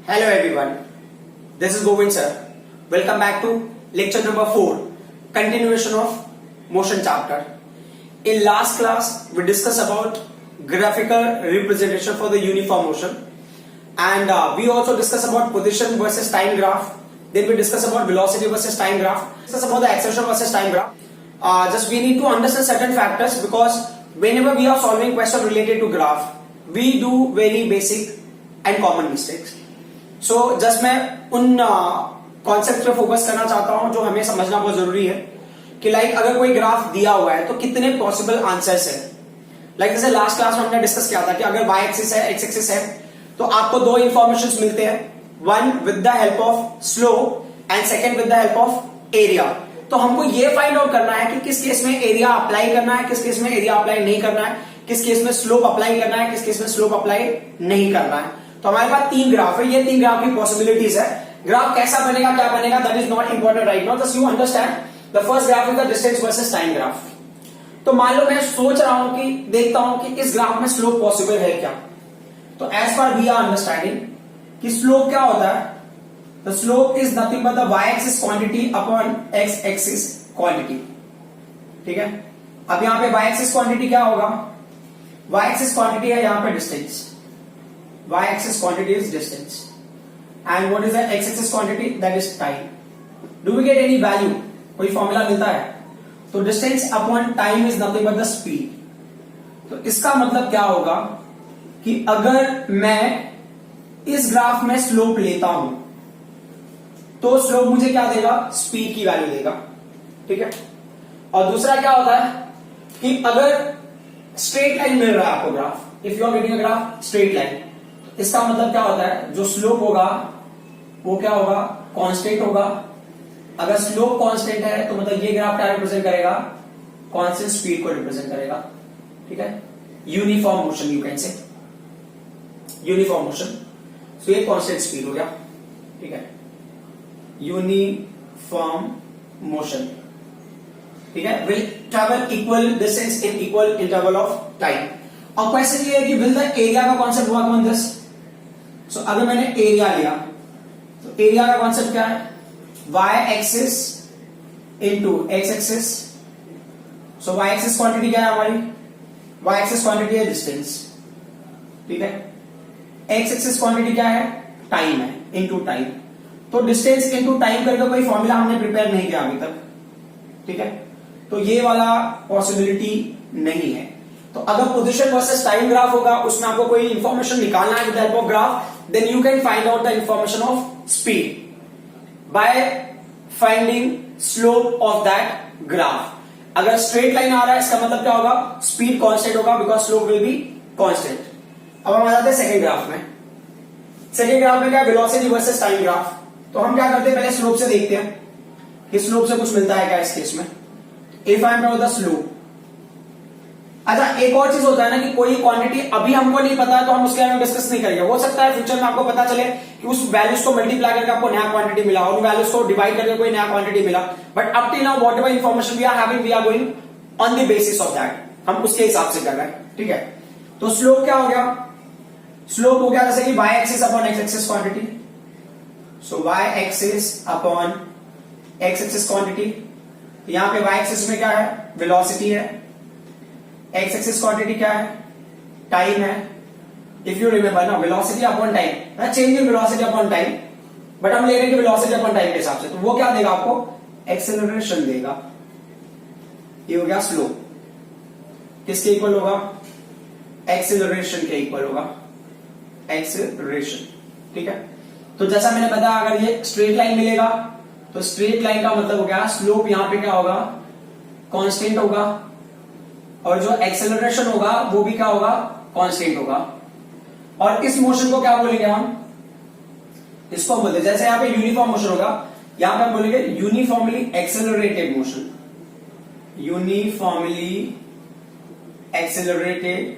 Hello everyone, this is Govind sir. Welcome back to lecture number 4, continuation of motion chapter. In last class, we discussed about graphical representation for the uniform motion, and we also discussed about position versus time graph. Then we discussed about velocity versus time graph. Discussed about the acceleration versus time graph. Just we need to understand certain factors because whenever we are solving question related to graph, we do very basic and common mistakes. So just मैं उन concept पे focus करना चाहता हूं जो हमें समझना बहुत जरूरी है कि लाइक अगर कोई ग्राफ दिया हुआ है तो कितने पॉसिबल आंसर्स है। लाइक जैसे लास्ट क्लास में हमने डिस्कस किया था कि अगर y एक्सिस है x एक्सिस है तो आपको दो इंफॉर्मेशन मिलते हैं, one with the help of slope and second with the help of area. तो हमको ये फाइंड आउट करना है कि किस केस में एरिया अप्लाई करना है, किस केस में एरिया अप्लाई नहीं करना है, किस केस में स्लोप अप्लाई करना है, किस केस में स्लोप अप्लाई नहीं करना है। तो हमारे पास तीन ग्राफ है, ये तीन ग्राफ की पॉसिबिलिटीज है। ग्राफ कैसा बनेगा, क्या बनेगा, that is not important right now, just you understand the first graph is the distance versus time graph. तो मान लो मैं सोच रहा हूं कि देखता हूं कि इस ग्राफ में स्लोप पॉसिबल है क्या। तो as per we are understanding कि स्लोप क्या होता है, the slope is nothing but the y axis quantity upon x axis quantity. ठीक है, अब यहां पे y एक्सिस क्वांटिटी क्या होगा, y एक्सिस क्वांटिटी है यहां पे distance, y axis quantity is distance and what is the x axis quantity, that is time. Do we get any value, कोई फॉर्मूला मिलता है? तो distance upon time is nothing but the speed. तो इसका मतलब क्या होगा कि अगर मैं इस ग्राफ में स्लोप लेता हूं तो स्लोप मुझे क्या देगा, स्पीड की वैल्यू देगा। ठीक है, और दूसरा क्या होता है कि अगर स्ट्रेट लाइन मिल रहा है आपको graph, if you are getting a graph straight line, इसका मतलब क्या होता है, जो स्लोप होगा वो क्या होगा, कांस्टेंट होगा। अगर स्लोप कांस्टेंट है तो मतलब ये ग्राफ क्या रिप्रेजेंट करेगा, कांस्टेंट स्पीड को रिप्रेजेंट करेगा। ठीक है, uniform motion you can say, uniform motion. So ये कांस्टेंट स्पीड हो गया। ठीक है, यूनिफॉर्म मोशन। ठीक है, will travel equal distance in equal interval of time. और क्वेश्चन ये है कि विल द एरिया का कॉन्सेप्ट वर्क ऑन दिस। सो अगर मैंने एरिया लिया तो एरिया का कॉन्सेप्ट क्या है, y axis into x axis. So y axis quantity क्या है हमारी, y एक्सिस क्वांटिटी है डिस्टेंस। ठीक है, x एक्सिस क्वांटिटी क्या है, टाइम है, इनटू टाइम। तो डिस्टेंस इनटू टाइम करके कोई फॉर्मूला हमने प्रिपेयर नहीं किया अभी तक। ठीक है, तो ये वाला पॉसिबिलिटी नहीं है। तो अगर पोजीशन वर्सेस टाइम ग्राफ होगा, उसमें आपको कोई इंफॉर्मेशन निकालना है with help of graph, then you can find out the information of speed by finding slope of that graph. अगर स्ट्रेट लाइन आ रहा है इसका मतलब क्या होगा, स्पीड कांस्टेंट होगा because slope will be constant. अब हम आ जाते हैं सेकेंड ग्राफ में। सेकेंड ग्राफ में क्या, वेलोसिटी वर्सेस टाइम ग्राफ। तो हम क्या करते हैं, पहले स्लोप से देखते हैं कि स्लोप से कुछ मिलता है क्या इस केस में। If I know the slope, अच्छा एक और चीज होता है ना कि कोई क्वांटिटी अभी हमको नहीं पता है तो हम उसके बारे में डिस्कस नहीं करेंगे। हो सकता है फ्यूचर में आपको पता चले कि उस वैल्यूज को मल्टीप्लाई करके आपको नया क्वांटिटी मिला, और वैल्यूज को डिवाइड करके कोई नया क्वांटिटी मिला, but up till now whatever information we are having, we are going on the basis of that, हम उसके हिसाब से कर रहे हैं। ठीक है, तो स्लोप क्या हो गया, स्लोप हो गया जैसे कि y axis upon x axis quantity. So y axis upon x axis quantity, यहां पे y एक्सिस में क्या है, वेलोसिटी है, x एक्सिस क्वांटिटी क्या है, टाइम है। इफ यू रिमेंबर ना, velocity upon time, change in velocity upon time, but हम ले रहे हैं कि वेलोसिटी अपॉन टाइम के हिसाब से, तो वो क्या देगा आपको, एक्सेलरेशन देगा। ये हो गया स्लोप, किसके इक्वल होगा, एक्सेलरेशन के इक्वल होगा, एक्सेलरेशन। ठीक है, तो जैसा मैंने बताया अगर ये स्ट्रेट लाइन मिलेगा तो स्ट्रेट लाइन का मतलब हो गया स्लोप यहां पे क्या होगा, कांस्टेंट होगा, और जो एक्सेलरेशन होगा वो भी क्या होगा, कांस्टेंट होगा। और इस मोशन को क्या बोलेंगे हम, इसको बोलते हैं, जैसे यहां पे यूनिफॉर्म मोशन होगा, यहां पे हम बोलेंगे uniformly accelerated motion, uniformly accelerated.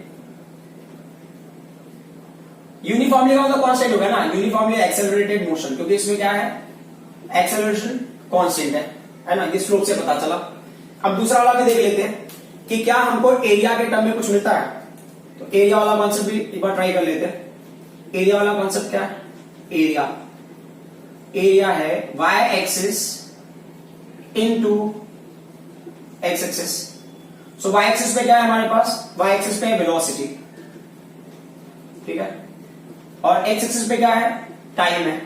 Uniformly का मतलब कांस्टेंट होगा ना, यूनिफॉर्मली एक्सेलरेटेड मोशन, क्योंकि इसमें क्या है, एक्सेलरेशन कांस्टेंट है ना, ये स्लोप से पता चला। अब दूसरा वाला भी देख लेते हैं कि क्या हमको एरिया के टर्म में कुछ मिलता है। तो एरिया वाला कॉन्सेप्ट भी एक बार ट्राई कर लेते हैं। एरिया वाला कॉन्सेप्ट क्या है, एरिया, एरिया है y axis into x axis. So y axis पे क्या है हमारे पास, y एक्सिस पे वेलोसिटी, ठीक है, और x एक्सिस पे क्या है, टाइम है।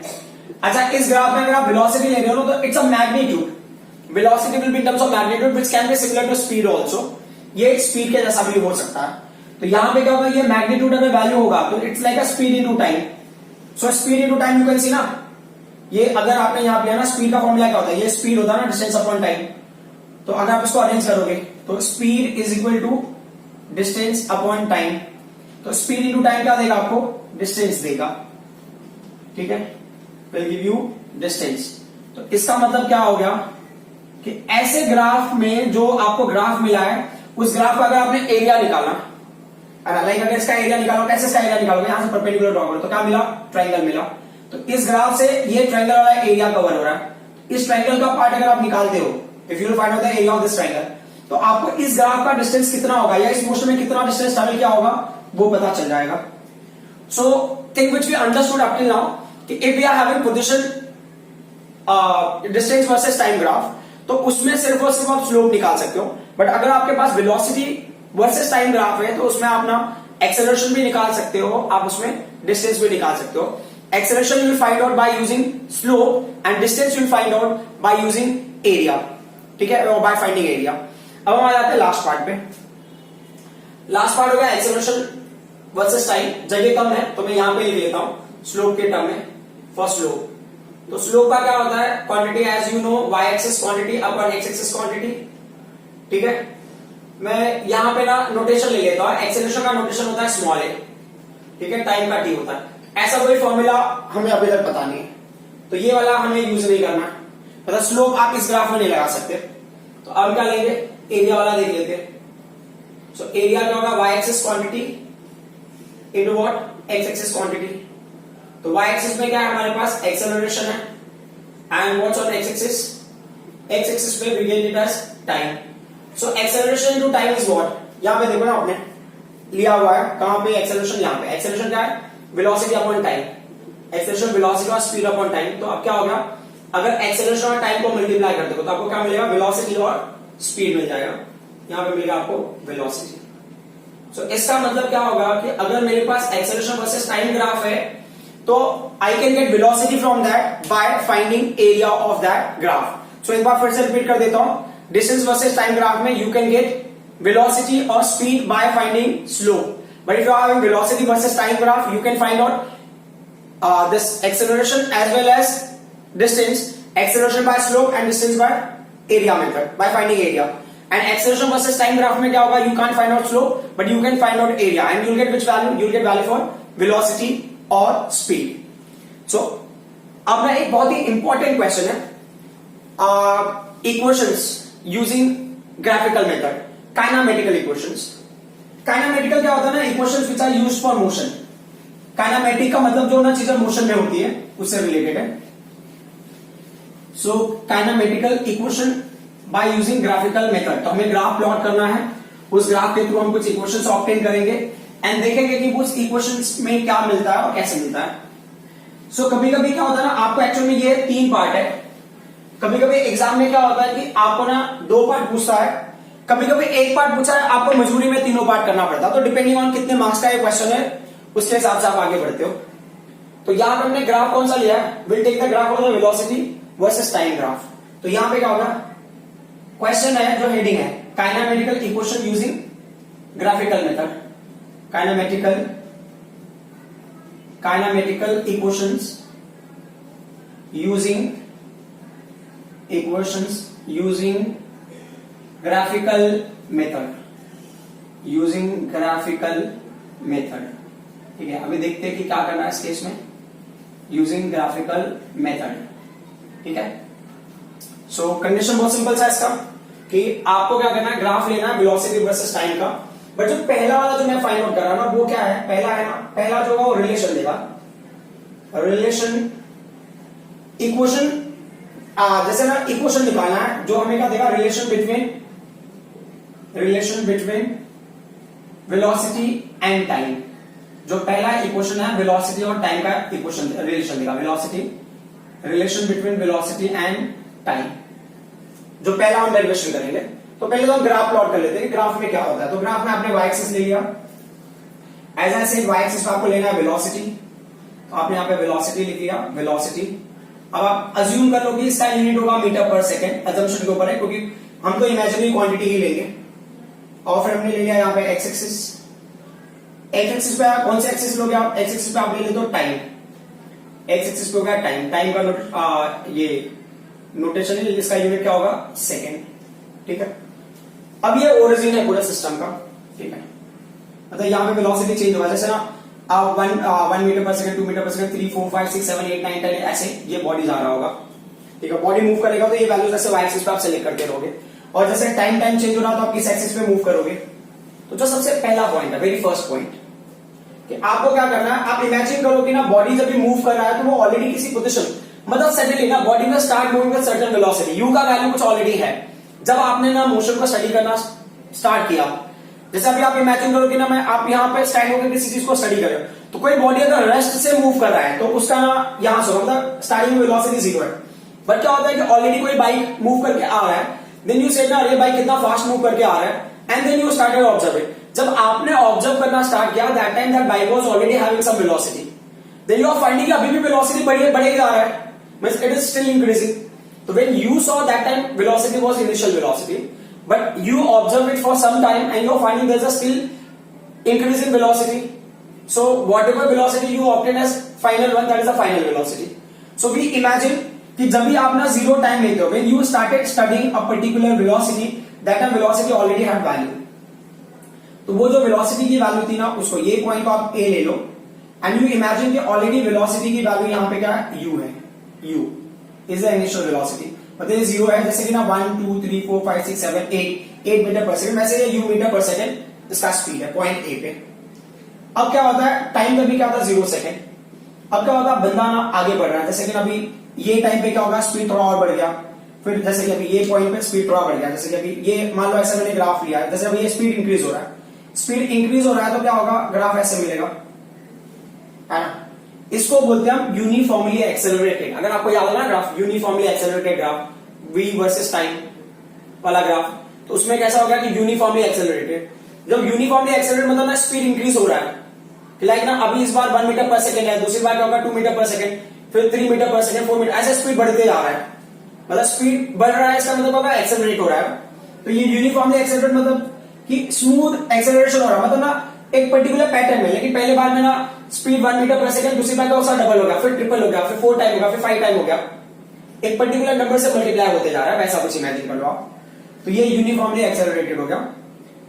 अच्छा, इस ग्राफ में अगर आप वेलोसिटी ले रहे हो तो it's a magnitude, velocity will be in terms of magnitude which can be similar to speed also, ये स्पीड के जैसा भी हो सकता है। तो यहां पे क्या होगा, ये मैग्नीट्यूड अगर वैल्यू होगा तो it's like a speed into time. So speed into time you can see ना, ये अगर आपने यहां पे ना स्पीड का फॉर्मूला क्या होता है, ये स्पीड होता है ना डिस्टेंस अपॉन टाइम। तो अगर आप इसको अरेंज करोगे तो speed is equal to distance upon time, तो स्पीड इनटू टाइम क्या देगा आपको, डिस्टेंस देगा, ठीक है, विल गिव यू डिस्टेंस। तो इसका मतलब क्या हो गया कि ऐसे ग्राफ में जो आपको ग्राफ मिला है, उस ग्राफ का अगर आपने एरिया निकाला, लाइक अगर इसका एरिया निकालो, कैसे इसका एरिया निकालोगे, यहां से परपेंडिकुलर ड्रॉ करो तो क्या मिला, ट्रायंगल मिला। तो इस ग्राफ से ये ट्रायंगल वाला एरिया कवर हो रहा है, इस ट्रायंगल का पार्ट अगर आप निकालते हो, if you will find out the area of this triangle, तो आपको इस ग्राफ का डिस्टेंस कितना होगा या इस मोशन में कितना डिस्टेंस ट्रैवल किया होगा वो पता चल जाएगा। So thing which we understood up till now कि if we are having position distance versus time graph, तो उसमें सिर्फ और सिर्फ आप स्लोप निकाल सकते हो। बट अगर आपके पास वेलोसिटी वर्सेस टाइम ग्राफ है तो उसमें आप ना एक्सेलरेशन भी निकाल सकते हो, आप उसमें डिस्टेंस भी निकाल सकते हो। Acceleration you will find out by using slope and distance you will find out by using area, ठीक है, और बाय फाइंडिंग एरिया। अब हम आ जाते हैं लास्ट पार्ट पे। लास्ट पार्ट हो गया एक्सेलरेशन वर्सेस टाइम। जगह कम है तो मैं यहां पे लिख लेता हूं स्लोप के टर्म में, फॉर स्लोप। तो स्लोप का क्या होता है, quantity as you know, y axis quantity upon x axis quantity, ठीक है। मैं यहां पे ना नोटेशन ले लेता हूं, एक्सेलरेशन का नोटेशन होता है स्मॉल a, ठीक है, टाइम का t होता है। ऐसा कोई फॉर्मूला हमें अभी तक पता नहीं है, तो ये वाला हमें यूज नहीं करना। मतलब स्लोप आप इस ग्राफ में नहीं लगा सकते। तो अब क्या लेंगे, एरिया वाला देख लेते हैं। सो एरिया क्या होगा, y axis quantity into what, x axis quantity. तो y एक्सिस में क्या है हमारे पास, एक्सेलरेशन है, and what's on x axis, x axis पे we get it as time. So acceleration into time is what, यहां पे देखो ना आपने लिया हुआ है, कहां पे एक्सेलरेशन, यहां पे एक्सेलरेशन क्या है, velocity upon time, acceleration velocity और स्पीड अपॉन टाइम। तो अब क्या होगा, अगर एक्सेलरेशन और टाइम को मल्टीप्लाई कर दो तो आपको क्या मिलेगा, वेलोसिटी और स्पीड मिल जाएगा। यहां पे मिलेगा आपको वेलोसिटी। सो इसका मतलब क्या होगा कि अगर मेरे पास एक्सेलरेशन वर्सेस टाइम ग्राफ है तो I can get velocity from that by finding area of that graph. So एक बार फिर से रिपीट कर देता हूं, डिस्टेंस वर्सेस टाइम ग्राफ में यू कैन गेट वेलोसिटी और speed by finding slope, but if you are having velocity versus time graph you can find out this acceleration as well as distance, acceleration by slope and distance by area method, by finding area. And acceleration versus time graph में क्या होगा, you can't find out slope but you can find out area and you'll get which value, you'll get value for velocity और speed. So अब ना एक बहुत ही important question है, equations using graphical method, kinematical equations. Kinematical क्या होता है ना, equations which are used for motion. Kinematic का मतलब जो ना चीजें मोशन में होती है उससे रिलेटेड है। So kinematical equation by using graphical method. तो हमें ग्राफ प्लॉट करना है, उस ग्राफ के थ्रू हम कुछ इक्वेशंस ऑब्टेन करेंगे एंड देखेंगे कि उस इक्वेशंस में क्या मिलता है और कैसे मिलता है। सो कभी कभी क्या होता है ना, आपको एक्चुअली में ये 3 पार्ट है। कभी कभी एग्जाम में क्या होता है कि आपको ना 2 पार्ट पूछता है, कभी कभी 1 पार्ट पूछा है, आपको मजबूरी में 3 पार्ट करना पड़ता है। तो डिपेंडिंग ऑन कितने मार्क्स का ये क्वेश्चन है उसके हिसाब से आप आगे बढ़ते हो। तो यहां पर हमने ग्राफ कौन सा लिया है, will take the graph of the velocity versus time graph. तो यहां पे क्या होगा, क्वेश्चन है जो हेडिंग है kinematical equation using graphical method, kinematical equations using graphical method, ठीक है। अभी देखते हैं कि क्या करना है इस केस में, यूजिंग ग्राफिकल मेथड, ठीक है। सो कंडीशन बहुत सिंपल सा इसका कि आपको क्या करना है, ग्राफ लेना है वेलोसिटी वर्सेस टाइम का। बट जो पहला वाला जो मैं फाइंड आउट कर रहा हूं ना वो क्या है, पहला है ना, पहला जो होगा वो रिलेशन देगा, रिलेशन इक्वेशन। जैसे ना इक्वेशन निकालना है, जो हमें क्या देगा, relation between velocity and time. जो पहला इक्वेशन है वेलोसिटी और टाइम का इक्वेशन रिलेशन देगा, velocity relation between velocity and time. जो पहला हम डेरिवेशन करेंगे, तो पहले तो हम ग्राफ प्लॉट कर लेते हैं, ग्राफ में क्या होता है। तो ग्राफ में आपने वाई एक्सिस ले लिया, as I said Y axis पे आपको लेना है वेलोसिटी, तो आपने यहाँ पे वेलोसिटी लिख लिया, वेलोसिटी। अब आप अज्यूम कर लो कि इसका यूनिट होगा मीटर पर सेकेंड, अजम्पशन के ऊपर है क्योंकि हम तो इमेजिनरी क्वांटिटी ही लेंगे। और फिर हमने ले लिया यहाँ पे एक्स एक्सिस, एक्स एक्सिस पे कौन से एक्सिस लोगे आप, एक्स एक्सिस पे आप ले लेते हो टाइम, एक्स एक्सिस पे हो गया टाइम, टाइम का ये नोटेशन है, इसका यूनिट क्या होगा सेकेंड, ठीक है। अब ये ओरिजिन है पूरे सिस्टम का, ठीक है। मतलब यहाँ पे वेलोसिटी चेंज होगा, जैसे ना आप 1 मीटर पर सेकंड, 2 मीटर पर सेकंड, 3 4 5 6 7 8 9 10 ऐसे ये बॉडी जा रहा होगा, ठीक है। बॉडी मूव करेगा तो ये वैल्यू जैसे वाई एक्सिस पे आप सेलेक्ट करते रहोगे, और जैसे टाइम चेंज हो रहा तो आप किस एक्सिस पे मूव करोगे। तो जो सबसे पहला पॉइंट है, वेरी फर्स्ट पॉइंट, कि आपको क्या करना है, आप इमेजिन करो कि ना बॉडी जब भी मूव कर रहा है तो वो ऑलरेडी किसी पोजीशन, मतलब सडनली ना बॉडी में start moving with certain velocity, you का वैल्यू कुछ ऑलरेडी है। जब आपने ना मोशन को स्टडी करना स्टार्ट किया, जैसे अभी आप इमेजिन करो कि ना मैं आप यहाँ पे स्टैंड होकर किसी चीज को स्टडी कर रहे हो, तो कोई बॉडी अगर रेस्ट से मूव कर रहा है तो उसका ना यहां से मतलब स्टार्टिंग में वेलोसिटी 0 है। बट क्या होता है कि ऑलरेडी कोई बाइक मूव करके आ रहा है, देन यू सेड ना अरे बाइक कितना फास्ट मूव करके आ रहा है, and then you started observing. जब आपने ऑब्जर्व करना स्टार्ट किया, that time that bike was already having some velocity, then you are finding कि अभी भी वेलोसिटी बढ़े जा रहा है, means it is still increasing. तो when you saw that time velocity was initial velocity, but you observe it for some time and you're finding there's a still increase in velocity. So whatever velocity you obtain as final one, that is the final velocity. So we imagine कि जब भी आप ना zero time लेते हो, when you started studying a particular velocity, that velocity already had value. तो वो जो velocity की वैल्यू थी ना, उसको ये पॉइंट को आप A ले लो, and you imagine कि already velocity की वैल्यू यहाँ पे क्या है, u है, u is the initial velocity. मतलब ये 0 है, जैसे कि ना 1 2 3 4 5 6 7 8 मीटर पर सेकंड, वैसे ये u मीटर पर सेकंड इसका स्पीड है पॉइंट A पे। अब क्या होता है, टाइम कभी क्या होता है 0 सेकंड। अब क्या होता है, बंदा ना आगे बढ़ रहा है, जैसे कि अभी ये टाइम पे क्या होगा, स्पीड थोड़ा और बढ़ गया, फिर जैसे कि अभी ये पॉइंट पे स्पीड थोड़ा बढ़ गया, जैसे कि अभी ये मान लो ऐसा मैंने ग्राफ लिया है, जैसे अभी ये स्पीड इंक्रीज हो रहा है, स्पीड इंक्रीज हो रहा है तो क्या होगा, ग्राफ ऐसे मिलेगा, है ना। इसको बोलते हैं हम यूनिफॉर्मली एक्सेलरेटेड। अगर आपको याद है ना graph, uniformly accelerated graph, v versus time वाला ग्राफ, तो उसमें कैसा होगा कि यूनिफॉर्मली एक्सेलरेटेड। जब यूनिफॉर्मली एक्सेलरेटेड मतलब ना स्पीड इंक्रीज हो रहा है, लाइक ना अभी इस बार 1 मीटर पर सेकंड है, दूसरी बार क्या होगा 2 मीटर पर सेकंड, फिर 3 मीटर पर सेकंड, 4 मीटर, ऐसे स्पीड बढ़ते जा रहा है, मतलब स्पीड बढ़ रहा है, इसका मतलब होगा एक्सेलरेट हो रहा है। तो ये यूनिफॉर्मली एक्सेलरेट मतलब कि स्मूथ एक्सेलरेशन हो रहा है, मतलब ना एक पर्टिकुलर पैटर्न में, लेकिन पहले बार में ना स्पीड 1 मीटर पर सेकंड, दूसरी बार का उसका डबल हो गया, फिर ट्रिपल हो गया, फिर 4 टाइम हो गया, फिर 5 टाइम हो गया, एक पर्टिकुलर नंबर से मल्टीप्लाई होते जा रहा है, वैसा कुछ इमेजिन कर लो आप। तो ये यूनिफॉर्मली एक्सेलरेटेड हो गया।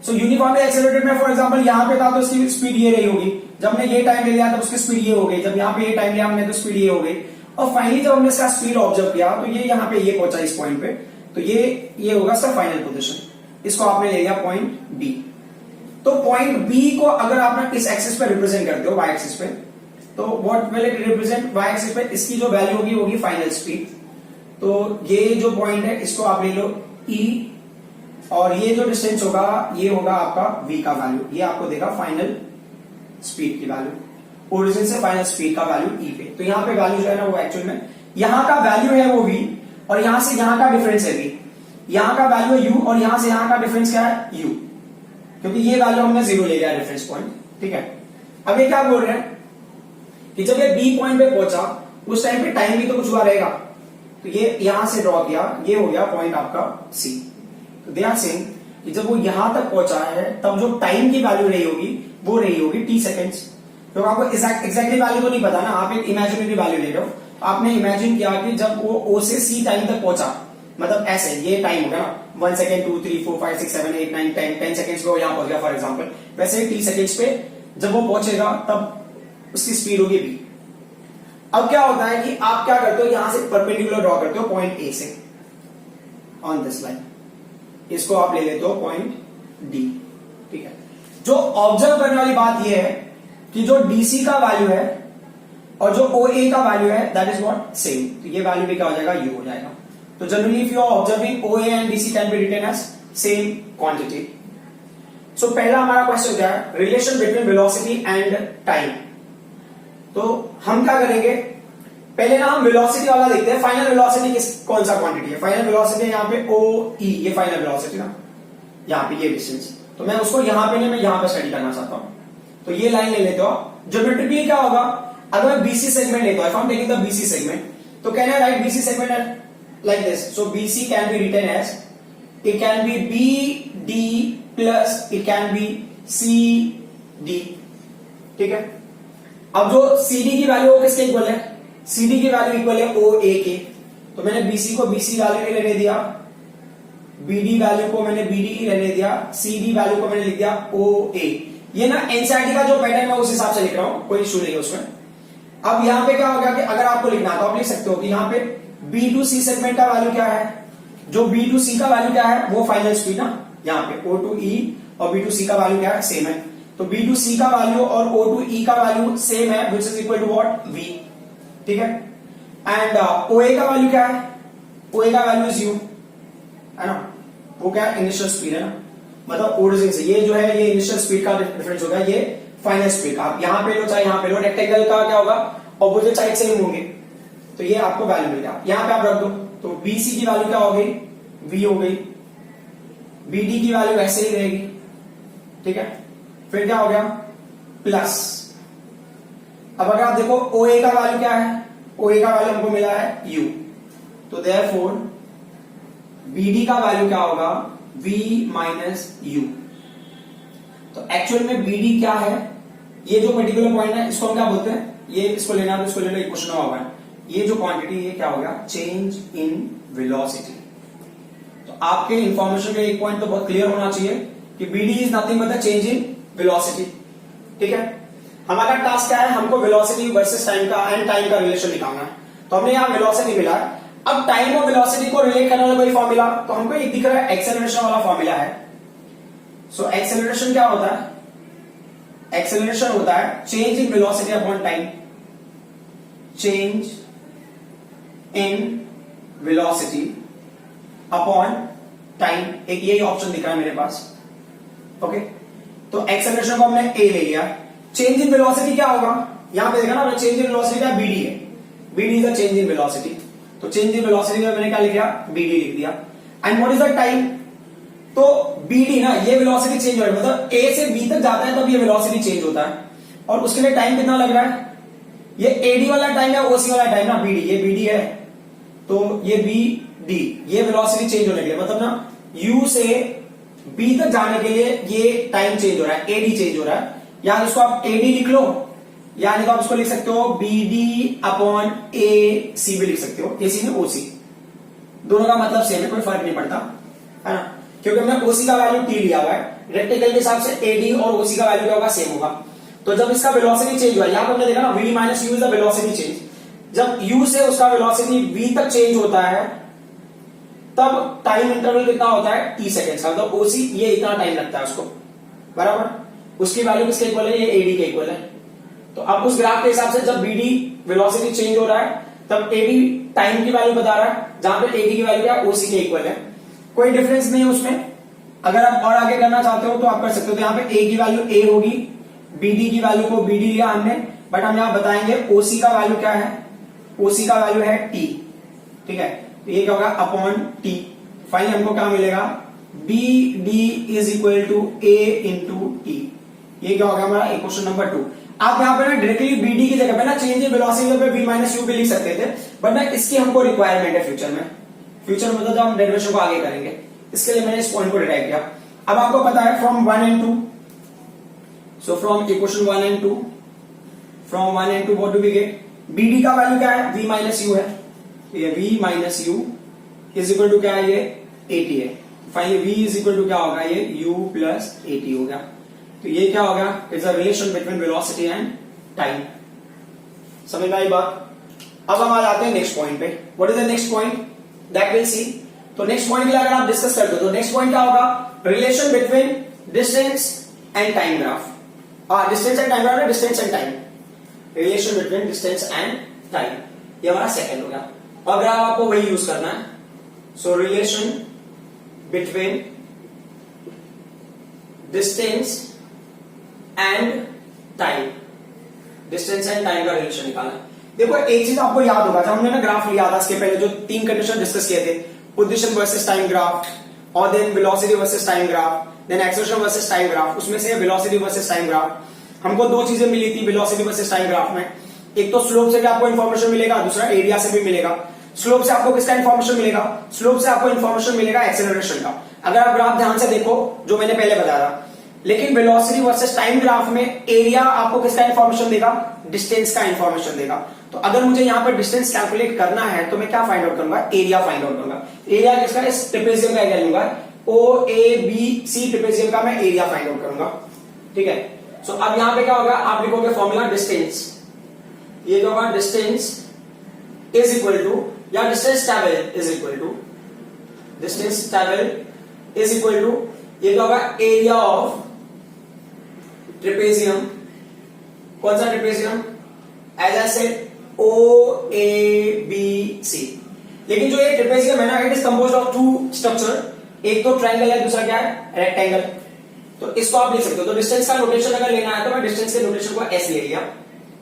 सो यूनिफॉर्मली एक्सेलरेटेड में फॉर एग्जांपल यहां पे था तो इसकी स्पीड ये रही होगी, जब हमने ये टाइम ले लिया तब उसकी स्पीड ये हो गई, जब यहाँ पे ये टाइम लिया हमने तो स्पीड ये हो गई, और फाइनली जब हमने इसका स्पीड ऑब्जर्व किया तो ये यहाँ पे ये पहुंचा इस पॉइंट पे, तो ये होगा इसका फाइनल पोजिशन। इसको आपने ले लिया पॉइंट बी। तो पॉइंट बी को अगर आप इस एक्सिस पे रिप्रेजेंट करते हो, वाई एक्सिस पे, तो what will it represent, Y axis पे इसकी जो वैल्यू होगी फाइनल स्पीड। तो ये जो पॉइंट है इसको आप ले लो E, और ये जो डिस्टेंस होगा ये होगा आपका V का वैल्यू, ये आपको देगा फाइनल स्पीड की वैल्यू, ओरिजिन से फाइनल स्पीड का वैल्यू E पे। तो यहाँ पे वैल्यू जो है ना वो एक्चुअल में यहाँ का वैल्यू है वो V, और यहां से यहाँ का डिफरेंस है V, यहाँ का वैल्यू है U और यहां से यहाँ का डिफरेंस क्या है U, क्योंकि ये वैल्यू हमने 0 ले लिया रेफरेंस पॉइंट, ठीक है। अब ये क्या बोल रहे हैं कि जब ये B पॉइंट पे पहुंचा उस टाइम पे टाइम भी तो कुछ हुआ रहेगा, तो ये यहां से ड्रॉ किया, ये हो गया पॉइंट आपका C। तो दे आर सेइंग कि जब वो यहां तक पहुंचा है तब जो टाइम की वैल्यू रही होगी वो रही होगी t सेकेंड्स। तो आपको एग्जैक्टली वैल्यू तो नहीं पता ना, आप एक इमेजिनरी वैल्यू ले रहे हो, आपने इमेजिन किया कि जब वो O से C टाइम तक पहुंचा, मतलब ऐसे ये टाइम हो गया ना 1 सेकेंड 2 3 4 5 6 7 8 9 10 सेकेंड्स पे वो यहां पहुंच गया फॉर एग्जाम्पल, वैसे t सेकेंड्स पे जब वो पहुंचेगा तब उसकी स्पीड होगी v। अब क्या होता है कि आप क्या करते हो, यहां से परपेंडिकुलर ड्रॉ करते हो पॉइंट A से ऑन दिस लाइन, इसको आप ले लेते हो पॉइंट D, ठीक है। जो ऑब्जर्व करने वाली बात यह है कि जो DC का वैल्यू है और जो OA का वैल्यू है दैट इज व्हाट सेम, तो ये वैल्यू भी क्या हो जाएगा, U हो जाएगा। तो generally if you are observing OA and DC can be written as same quantity. So पहला हमारा क्वेश्चन क्या है, relation between velocity and time. तो हम क्या करेंगे, पहले ना हम वेलोसिटी वाला देखते हैं। फाइनल वेलोसिटी कौन सा क्वांटिटी है, फाइनल वेलोसिटी यहाँ पे ओ ई, ये फाइनल वेलोसिटी ना, यहाँ पे ये डिस्टेंस। तो मैं उसको यहाँ पे नहीं, मैं यहाँ पे स्टडी करना चाहता हूँ। तो ये लाइन ले लेते हो, ज्योमेट्रिकली क्या होगा, अगर मैं बीसी सेगमेंट लेता हूं, if I'm taking the BC segment, तो can I right BC segment like this? So BC can be written as, it can be BD plus it can be CD, ठीक है। अब जो CD की value किसके इक्वल है, CD की वैल्यू इक्वल है OA के। तो मैंने BC को BC वैल्यू ही रहने दिया, BD वैल्यू को मैंने BD ही रहने दिया, CD वैल्यू को मैंने लिख दिया OA। ये ना एनसीईआरटी का जो पैटर्न है उस हिसाब से लिख रहा हूं, कोई इशू नहीं है उसमें। अब यहां पे क्या होगा कि अगर आपको लिखना है तो आप लिख सकते हो कि यहां पे B2C सेगमेंट का वैल्यू क्या है, जो B2C का वैल्यू क्या है वो फाइनल स्पीड ना, यहाँ पे O2E और B2C का वैल्यू क्या है, सेम है। तो B2C का वैल्यू और O2E का वैल्यू सेम है, which is equal to what, V, ठीक है। एंड OA का वैल्यू क्या है, OA का वैल्यू इज U, है ना, वो क्या है, इनिशियल स्पीड है ना, मतलब ओरिजिन से ये जो है ये इनिशियल स्पीड का डिफरेंस होगा, ये फाइनल स्पीड का। आप यहां पे लो चाहे यहां पे लो, रेक्टेंगल का क्या होगा, ऑपोजिट साइड सेम होंगे, तो ये आपको वैल्यू मिल गया। यहां पे आप रख दो, तो BC की वैल्यू क्या हो गई, V हो गई, BD की वैल्यू ऐसे ही रहेगी, ठीक है। फिर क्या हो गया, प्लस। अब अगर आप देखो OA का वैल्यू क्या है, OA का वैल्यू हमको मिला है U, तो देयरफॉर BD का वैल्यू क्या होगा, V माइनस U। तो एक्चुअल में BD क्या है, ये जो पर्टिकुलर पॉइंट है इसको हम क्या बोलते हैं, ये इसको लेना तो इसको लेना, ये क्वेश्चन होगा। ये जो क्वांटिटी है क्या हो गया, चेंज इन वेलोसिटी। तो आपके इंफॉर्मेशन का एक पॉइंट तो बहुत क्लियर होना चाहिए कि BD is nothing but the change in velocity, ठीक है। हमारा टास्क क्या है, हमको वेलोसिटी वर्सेस टाइम का एंड टाइम का रिलेशन निकालना है। तो हमने यहां वेलोसिटी मिला है, अब टाइम और वेलोसिटी को रिलेट करने वाला कोई फॉर्मूला, तो हमको एक दिख रहा है एक्सेलरेशन वाला फॉर्मूला है। सो एक्सेलरेशन क्या होता है, एक्सेलरेशन होता है change in velocity upon time, change in velocity upon time, एक यही ऑप्शन दिख रहा है मेरे पास, ओके। तो एक्सेलरेशन को हमने ए ले लिया, चेंज इन वेलोसिटी क्या होगा, यहां पे देखा ना, चेंज इन वेलोसिटी क्या, BD है, BD is the change in velocity. तो चेंज इन वेलोसिटी में मैंने क्या लिख दिया, BD लिख दिया। And what is the time, तो BD ना, ये वेलोसिटी चेंज हो रही है, मतलब A से B तक जाता है तब ये वेलोसिटी चेंज होता है, और उसके लिए टाइम कितना लग रहा है, ये AD वाला टाइम है, OC वाला टाइम ना, BD, ये BD है, तो ये BD, ये वेलोसिटी चेंज होने के लिए, मतलब ना U से B तक जाने के लिए ये टाइम चेंज हो रहा है, AD चेंज हो रहा है। या इसको आप AD लिख लो, यानी तो आप इसको लिख सकते हो BD अपॉन AC भी लिख सकते हो, AC में OC, दोनों का मतलब सेम है, कोई फर्क नहीं पड़ता, है ना, क्योंकि हमने OC का वैल्यू T लिया हुआ है, रेक्टेंगल के हिसाब से AD और OC का वैल्यू क्या होगा, सेम होगा। तो जब इसका वेलोसिटी चेंज हुआ, यहां पर हमने देखा ना V minus U is the velocity change, जब U से उसका वेलोसिटी V तक चेंज होता है तब टाइम इंटरवल कितना होता है, T सेकेंड्स का, तो OC ये इतना टाइम लगता है उसको, बराबर, उसकी वैल्यू किसके इक्वल है, ये AD के इक्वल है। तो अब उस ग्राफ के हिसाब से जब BD वेलोसिटी चेंज हो रहा है तब AD टाइम की वैल्यू बता रहा है, जहां पे AD की वैल्यू क्या, OC के इक्वल है, कोई डिफरेंस नहीं है उसमें। अगर आप और आगे करना चाहते हो तो आप कर सकते हो, तो यहाँ पे A की वैल्यू A होगी, BD की वैल्यू को BD लिया हमने, बट हम यहां बताएंगे OC का वैल्यू क्या है, OC का वैल्यू है T, ठीक है। तो ये क्या होगा, अपॉन T, फाइनली हमको क्या मिलेगा, BD is equal to A into T। ये क्या होगा हमारा क्वेश्चन नंबर 2। आप यहां पे ना डायरेक्टली BD की जगह पे ना चेंज इन वेलोसिटी पे V माइनस U भी लिख सकते थे, बट ना इसकी हमको रिक्वायरमेंट है फ्यूचर में, फ्यूचर मतलब जब हम डेरिवेशन को आगे करेंगे, इसके लिए मैंने इस पॉइंट को डिराइव किया। अब आपको पता है from 1 and 2, so from equation 1 and 2, from 1 and 2 what do we get, BD का वैल्यू क्या है, V माइनस U है, तो ये V minus U is equal to क्या है, ये AT है। Finally V is equal to क्या होगा, ये U प्लस AT हो गया। तो ये क्या होगा, it's a relation between velocity and time. समझ में आई बात। अब हम आ जाते हैं नेक्स्ट पॉइंट पे। What is the next point, that will see. तो नेक्स्ट पॉइंट के लिए अगर आप डिस्कस करते हो तो नेक्स्ट पॉइंट क्या होगा, relation between distance and time graph, distance and time graph, distance and time, relation between distance and time, ये हमारा सेकंड हो गया। और ग्राफ आपको वही यूज करना है, सो relation between distance and time, distance and time का रिलेशन निकालना। देखो एक चीज आपको याद होगा, जब हमने ना ग्राफ लिया था इसके पहले, जो 3 कंडीशन डिस्कस किए थे, पोजीशन वर्सेस टाइम ग्राफ, और then velocity versus time graph, then acceleration versus time graph, उसमें से वेलोसिटी वर्सेस टाइम ग्राफ हमको 2 चीजें मिली थी वेलोसिटी वर्सेस टाइम ग्राफ में। एक तो स्लोप से भी आपको इन्फॉर्मेशन मिलेगा, दूसरा एरिया से भी मिलेगा। स्लोप से आपको किसका इन्फॉर्मेशन मिलेगा? स्लोप से आपको इन्फॉर्मेशन मिलेगा एक्सेलरेशन का, अगर आप ग्राफ ध्यान से देखो जो मैंने पहले बताया था। लेकिन वेलोसिटी वर्सेस टाइम ग्राफ में एरिया आपको किसका इन्फॉर्मेशन देगा? डिस्टेंस का इन्फॉर्मेशन देगा। तो अगर मुझे यहां पर डिस्टेंस कैलकुलेट करना है तो मैं क्या फाइंड आउट करूंगा? एरिया फाइंड आउट करूंगा। एरिया किसका? इस ट्रेपेजियम का एरिया लूंगा, OABC ट्रेपेजियम का मैं एरिया फाइंड आउट करूंगा। ठीक है, सो अब यहां पे क्या होगा? आप लिखोगे फॉर्मूला डिस्टेंस, ये जो होगा डिस्टेंस इज इक्वल टू, या distance travel is equal to, distance travel is equal to, ये जो होगा एरिया ऑफ ट्रेपेजियम। कौन सा trapezium? As I said OABC। लेकिन जो ये ट्रेपेजियम है ना, it is composed of 2 structure, एक तो ट्रायंगल है, दूसरा क्या है? रेक्टेंगल। तो इसको आप लिख सकते हो। तो डिस्टेंस का नोटेशन अगर लेना है तो मैं डिस्टेंस के नोटेशन को S ले लिया,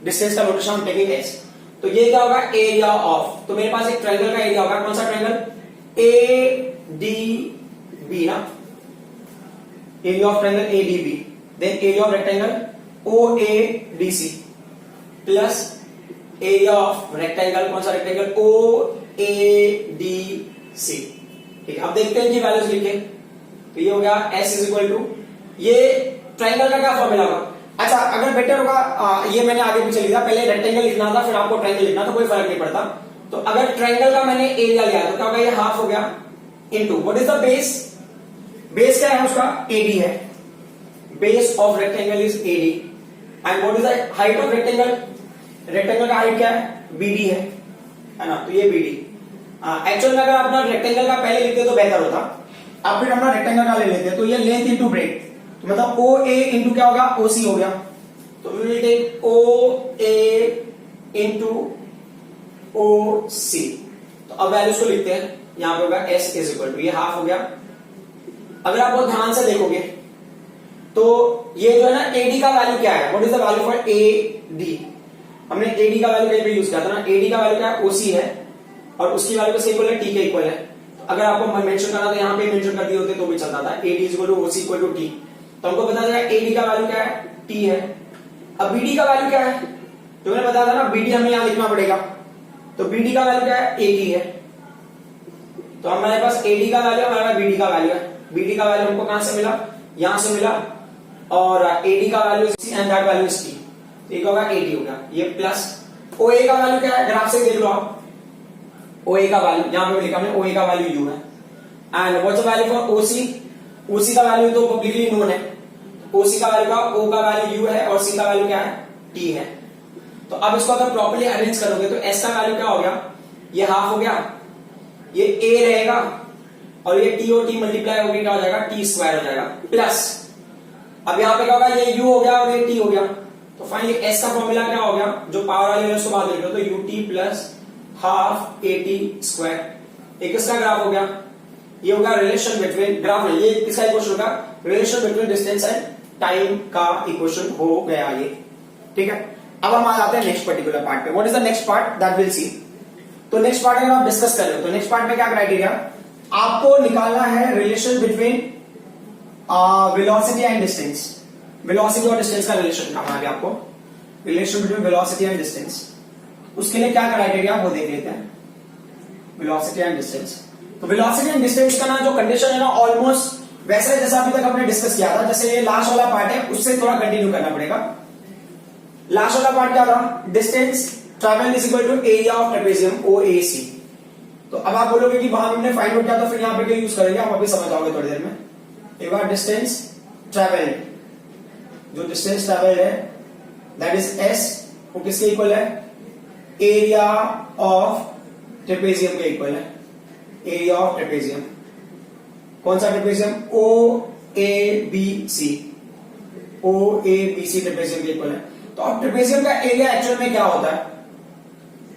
डिस्टेंस का नोटेशन हम टेकिंग S। तो ये क्या होगा? एरिया ऑफ, तो मेरे पास एक ट्रायंगल का एरिया होगा। कौन सा ट्रायंगल? ADB ना, area of triangle ADB, then area of rectangle OADC plus area of rectangle, कौन सा रेक्टेंगल? OADC। ठीक है, अब देखते हैं कि वैल्यूज लिखे। तो ये हो गया S इज इक्वल टू, ये ट्रायंगल का क्या फॉर्मूला होगा? अच्छा, अगर बेटर होगा, ये मैंने आगे पीछे लिखा, पहले रेक्टेंगल लिखना था फिर आपको ट्रायंगल लिखना था, कोई फर्क नहीं पड़ता। तो अगर ट्रायंगल का मैंने एरिया लिया तो क्या होगा? ये हाफ हो गया into what is the base? Base क्या है उसका? AD है, base of rectangle is AD, and what is the height of rectangle? Rectangle का हाइट क्या है? BD है ना, तो ये BD। एक्चुअल में अगर आप ना रेक्टेंगल का पहले लिखते तो बेहतर होता, अब फिर हम ना रेक्टेंगल का ले लेते हैं। तो ये लेंथ इंटू ब्रेथ, तो मतलब OA इंटू क्या होगा? OC हो गया। तो we will take OA into OC। तो अब वैल्यूज को लिखते हैं, यहां पे होगा S इज इक्वल टू, ये हाफ हो गया। अगर आप बहुत ध्यान से देखोगे तो ये जो है ना AD का वैल्यू क्या है? What is the value for AD? हमने AD का वैल्यू कहीं पे यूज किया था ना, AD का वैल्यू क्या है? OC है, और उसकी वैल्यू किसके इक्वल है? T के इक्वल है। तो अगर आपको मेंशन करना था यहां पे मेंशन कर दिए होते तो भी चलता था, AD is equal to OC equal to T। तो हमको पता चला AD का वैल्यू क्या है? T है। अब BD का वैल्यू क्या है? जो मैंने बताया था ना, BD हमें यहां लिखना पड़ेगा। तो BD का वैल्यू क्या है? 80 है। तो हमारे पास AD का वैल्यू, हमारे पास BD का वैल्यू है। BD का वैल्यू हमको कहां से मिला? यहां से मिला, और AD का value and that value is T। तो ये होगा 80 होगा, ये प्लस OA का वैल्यू क्या है? ग्राफ से देख लो आप, OA का वैल्यू यहां पे लिखा हमने, OA का वैल्यू U है। And what's the value for OC? OC का वैल्यू तो पब्लिकली नोन है, OC का वैल्यू का, O का वैल्यू U है और C का वैल्यू क्या है? T है। तो अब इसको अगर प्रॉपर्ली अरेंज करोगे तो S का वैल्यू क्या हो गया? ये हाफ हो गया, ये A रहेगा, और ये T और T मल्टीप्लाई होकर क्या हो जाएगा? T स्क्वायर हो जाएगा, प्लस अब यहां पे क्या होगा? ये U हो गया और ये T हो गया। तो फाइनली S का फॉर्मूला क्या हो गया? जो पावर वाले है उसको बाद में लिखो, तो UT plus half AT square. एक इसका ग्राफ हो गया, ये होगा रिलेशन बिटवीन, ग्राफ है ये, किसका इक्वेशन होगा? Relation between distance and time का इक्वेशन हो गया ये। ठीक है, अब हम आ जाते हैं नेक्स्ट पर्टिकुलर पार्ट पे। What is the next part? That will see. तो नेक्स्ट पार्ट अगर आप डिस्कस कर रहे हो तो नेक्स्ट पार्ट में क्या क्राइटेरिया? आपको निकालना है relation between velocity and distance. Velocity और डिस्टेंस का रिलेशन निकालना है आपको, relation between velocity and distance. उसके लिए क्या क्राइटेरिया वो देख लेते हैं, वेलोसिटी एंड डिस्टेंस। तो वेलोसिटी एंड डिस्टेंस का ना जो कंडीशन है ना, ऑलमोस्ट वैसे जैसा अभी तक हमने डिस्कस किया था, जैसे ये लास्ट वाला पार्ट है उससे थोड़ा कंटिन्यू करना पड़ेगा। लास्ट वाला पार्ट क्या था? Distance travel is equal to area of trapezium OAC। तो अब आप बोलोगे कि वहां हमने फाइंड आउट किया तो फिर यहां पे क्या यूज करेंगे, आप अभी समझ आओगे थोड़ी देर में। एक बार डिस्टेंस ट्रैवल, जो डिस्टेंस ट्रैवल है दैट इज S, वो किसके इक्वल है? एरिया ऑफ ट्रेपेजियम के इक्वल है, एरिया ऑफ ट्रेपेजियम। कौन सा ट्रेपेजियम? OABC, OABC ट्रेपेजियम के इक्वल है। तो अब ट्रेपेजियम का एरिया एक्चुअल में क्या होता है?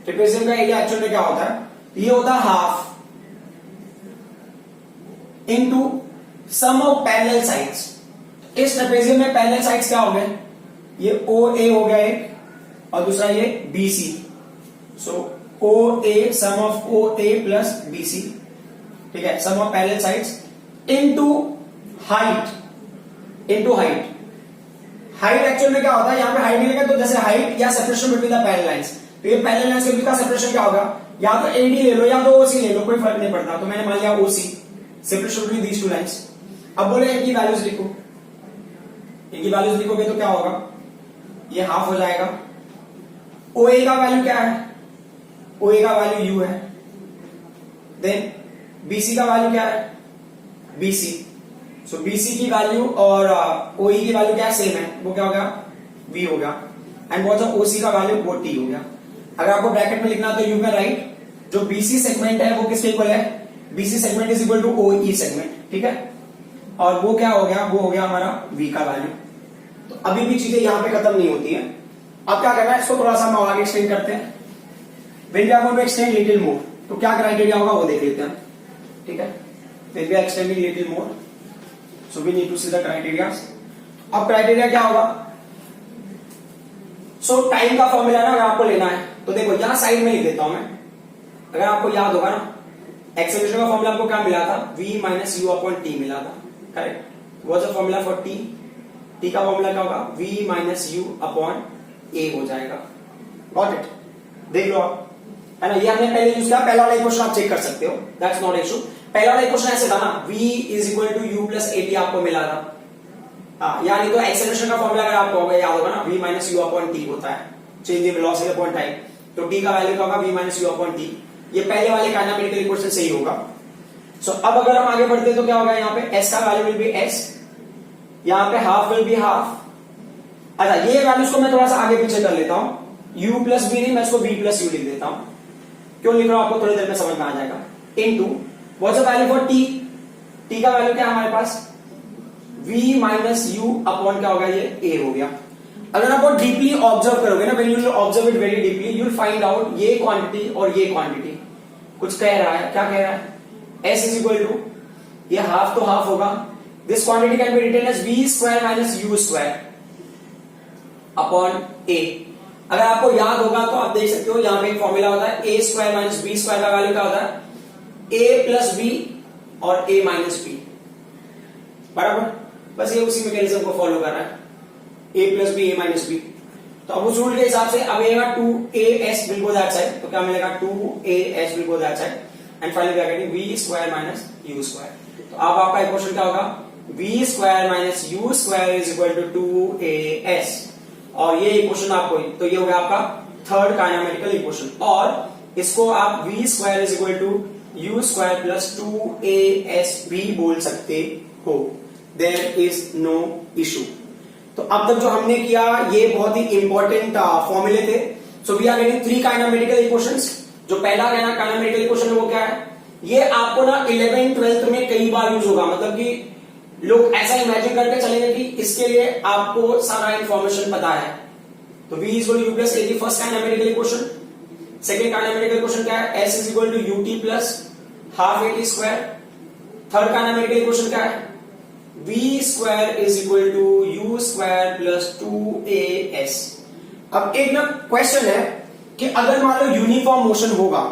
ट्रेपेजियम का एरिया एक्चुअल में क्या होता है? ये होता है half into sum of parallel sides. इस ट्रेपेजियम में पैरेलल साइड्स क्या हो गए, ये ओ ए हो गया एक और दूसरा ये B C. So O A sum of O A plus B C, ठीक है, sum of parallel sides into height, into height. Height actual में क्या होता है, यहां पे हाइट मिलेगा तो जैसे हाइट या separation between the parallel lines, तो ये पैरेलल लाइंस के बीच का सेपरेशन क्या होगा, या तो एडी ले लो या तो ओसी ले लो, कोई फर्क नहीं पड़ता। तो मैंने मान लिया OC, separation between these two lines. अब बोले इनकी वैल्यूज लिखो, इनकी वैल्यूज लिखोगे तो क्या होगा, ये हाफ हो जाएगा। ओ ए का वैल्यू क्या है, ओ ए का वैल्यू यू है, देन बीसी का वैल्यू क्या है, बीसी। सो बीसी की वैल्यू और ओई की वैल्यू क्या है, सेम है, वो क्या हो गया, वी हो गया। एंड व्हाट इज ओसी का वैल्यू, वो टी हो गया। अगर आपको ब्रैकेट में लिखना तो यू में राइट, जो बीसी सेगमेंट है वो किसके इक्वल है, BC segment is equal to OE segment, ठीक है। और वो क्या हो गया, वो हो गया हमारा वी का वैल्यू। तो अभी भी चीजें यहां पे खत्म नहीं होती है। अब क्या करना है, इसको थोड़ा सा हम आगे एक्सटेंड करते हैं। When we are going to extend little more, तो क्या क्राइटेरिया होगा वो देख लेते हैं, ठीक है। When we are extending little more, so we need to see the criteria. अब क्राइटेरिया क्या होगा, सो टाइम का फॉर्मूला ना अगर आपको लेना है तो देखो यहां साइड में लिख देता हूं मैं। अगर आपको याद होगा ना, एक्सेलरेशन का फॉर्मूला आपको क्या मिला था, v minus you upon T मिला था, correct. What's the formula for T, T का फॉर्मूला क्या होगा, v माइनस यू अपॉन ए हो जाएगा। गॉट इट, देख लो आप, है ना। ये हमने पहले यूज किया, पहला वाला क्वेश्चन आप चेक कर सकते हो, दैट्स नॉट इशू। पहला वाला क्वेश्चन ऐसे था ना, v is equal to u plus a t आपको मिला था, यानी तो एक्सेलरेशन का फॉर्मूला अगर आपको याद होगा ना, v minus you upon T होता है, change in velocity upon time. तो t का वैल्यू क्या होगा, v minus you upon T. ये पहले वाले काइनेमेटिकल इक्वेशन से ही होगा। सो अब अगर हम आगे बढ़ते तो क्या होगा, यहाँ पे s का वैल्यू विल बी s, यहाँ पे हाफ विल बी हाफ। अच्छा, ये वैल्यूज को मैं थोड़ा सा आगे पीछे कर लेता हूं, u प्लस बी नहीं, मैं इसको v प्लस यू लिख देता हूं। क्यों लिख रहा हूं आपको थोड़ी देर में समझ में आ जाएगा। Into what's the value for t, t का वैल्यू क्या है हमारे पास, v माइनस यू अपॉन क्या होगा, ये a हो गया। अगर आप बहुत डीपली ऑब्जर्व करोगे ना, when you will observe it very deeply, you will find out ये क्वांटिटी और ये क्वांटिटी कुछ कह रहा है। क्या कह रहा है, s इज इक्वल टू, ये हाफ तो हाफ होगा, this quantity can be written as v square minus u square upon a। अगर आपको याद होगा तो आप देख सकते हो यहां पे एक फॉर्मूला होता है, a square minus b square का वैल्यू क्या होता है, a प्लस b और a माइनस b, बराबर। बस ये उसी मैकेनिज्म को फॉलो कर रहा है, a plus b, a minus b. तो अब उस रूल के हिसाब से अब आएगा 2as will go that side, तो क्या मिलेगा, 2as will go that side, and finally we are getting v square minus u square. तो अब आपका इक्वेशन क्या होगा, v square minus u square is equal to 2as, और ये इक्वेशन आपको, तो ये हो गया आपका थर्ड काइनेमेटिकल इक्वेशन। और इसको आप v square is equal to u square plus 2as भी बोल सकते हो, देयर इज नो इशू। तो अब तक जो हमने किया ये बहुत ही इंपॉर्टेंट फॉर्मूले थे। So we are getting 3 kinematical equations. जो पहला काइनेमेटिकल इक्वेशन है वो क्या है, ये आपको ना 11th 12th में कई बार यूज होगा, मतलब कि लोग ऐसा इमेजिन करके चलेंगे कि इसके लिए आपको सारा इंफॉर्मेशन पता है। तो v is equal to u plus a, first kinematical equation. Second kinematical equation क्या है, s is equal to ut plus half at square. Third kinematical equation क्या है, v square is equal to u square plus 2as। अब एक ना question है कि अगर मान लो यूनिफॉर्म मोशन होगा,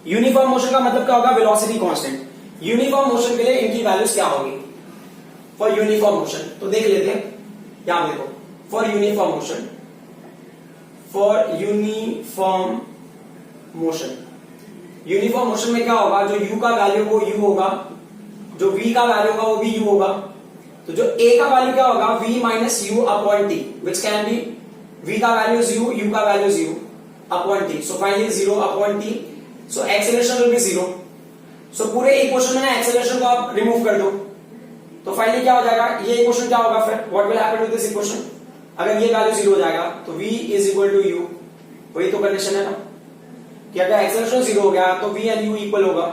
यूनिफॉर्म मोशन का मतलब क्या होगा, वेलोसिटी कांस्टेंट। यूनिफॉर्म मोशन के लिए इनकी वैल्यूज क्या होगी फॉर यूनिफॉर्म मोशन, तो देख लेते हैं। यहां देखो, for uniform motion, for uniform motion, uniform motion में क्या होगा, जो u का वैल्यू वो u होगा, जो v का वैल्यू होगा वो भी u होगा। तो जो a का वैल्यू क्या होगा, v minus you upon T, which can be v का वैल्यू इज u का value is u upon T. So finally 0 upon T, so acceleration will be 0। सो पूरे इक्वेशन में ना एक्सेलरेशन को आप रिमूव कर दो, तो फाइनली क्या हो जाएगा, ये इक्वेशन क्या होगा फिर, what will happen to this equation, अगर ये वैल्यू 0 हो जाएगा तो v is equal to u, वही तो कंडीशन है ना, कि अगर एक्सेलरेशन 0 हो गया तो v एंड u इक्वल होगा।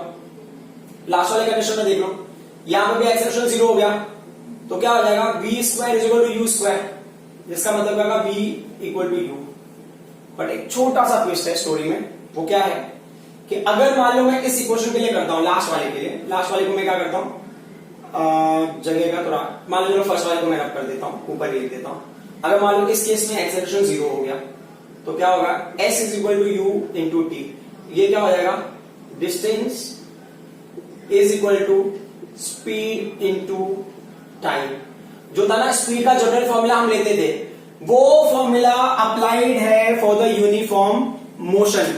लास्ट वाले कंडीशन में देख लो, यहां पर भी एक्सेलरेशन 0 हो गया तो क्या हो जाएगा, v square is equal to u square, जिसका मतलब होगा v equal to u। But एक छोटा सा ट्विस्ट है स्टोरी में, वो क्या है कि अगर मान लो मैं इस इक्वेशन के लिए करता हूं, लास्ट वाले के लिए, लास्ट वाले को मैं क्या करता हूं, जगह का थोड़ा, मान लो फर्स्ट वाले को मैं रब कर देता हूं, ऊपर लिख देता हूं। अगर मान लो इस केस में एक्सेलरेशन 0 हो गया तो क्या होगा, s is equal to u into t. ये क्या हो जाएगा, distance is equal to speed into time. जो था ना स्पीड का जनरल फॉर्मूला हम लेते थे, वो फॉर्मूला अप्लाइड है फॉर द यूनिफॉर्म मोशन।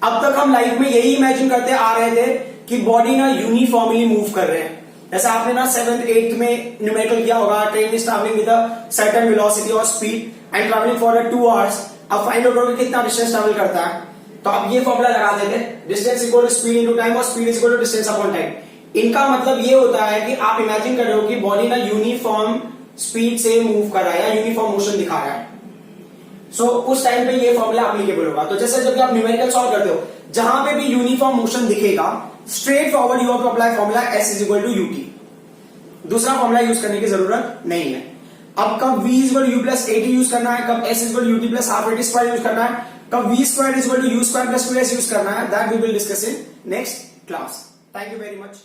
अब तक हम लाइफ में यही इमेजिन करते आ रहे थे कि बॉडी ना यूनिफॉर्मली मूव कर रहे हैं। जैसे आपने ना 7th 8th में न्यूमेरिकल किया होगा, train is travelling with a certain velocity और speed and travelling for 2 hours. अब फाइंड आउट करोगे कितना डिस्टेंस ट्रैवल करता है, तो आप ये फॉर्मूला लगा देते, distance equal to speed into time और speed equal to distance upon time. इनका मतलब ये होता है कि आप इमेजिन कर रहे हो कि बॉडी ना यूनिफॉर्म स्पीड से मूव कर रहा है या यूनिफॉर्म मोशन दिखा रहा है। सो उस टाइम पे ये फॉर्मूला एप्लीकेबल होगा। तो जैसे जब आप न्यूमेरिकल सॉल्व करते हो, जहां पे भी यूनिफॉर्म मोशन दिखेगा, straightforward you have to apply formula s is equal to u t. दूसरा फॉर्मूला यूज करने की जरूरत नहीं है। अब कब v is equal to u plus a t use करना है, कब s is equal to u t plus half a t square use करना है, कब v square is equal to u square plus 2s use करना है, that we will discuss in next class. Thank you very much.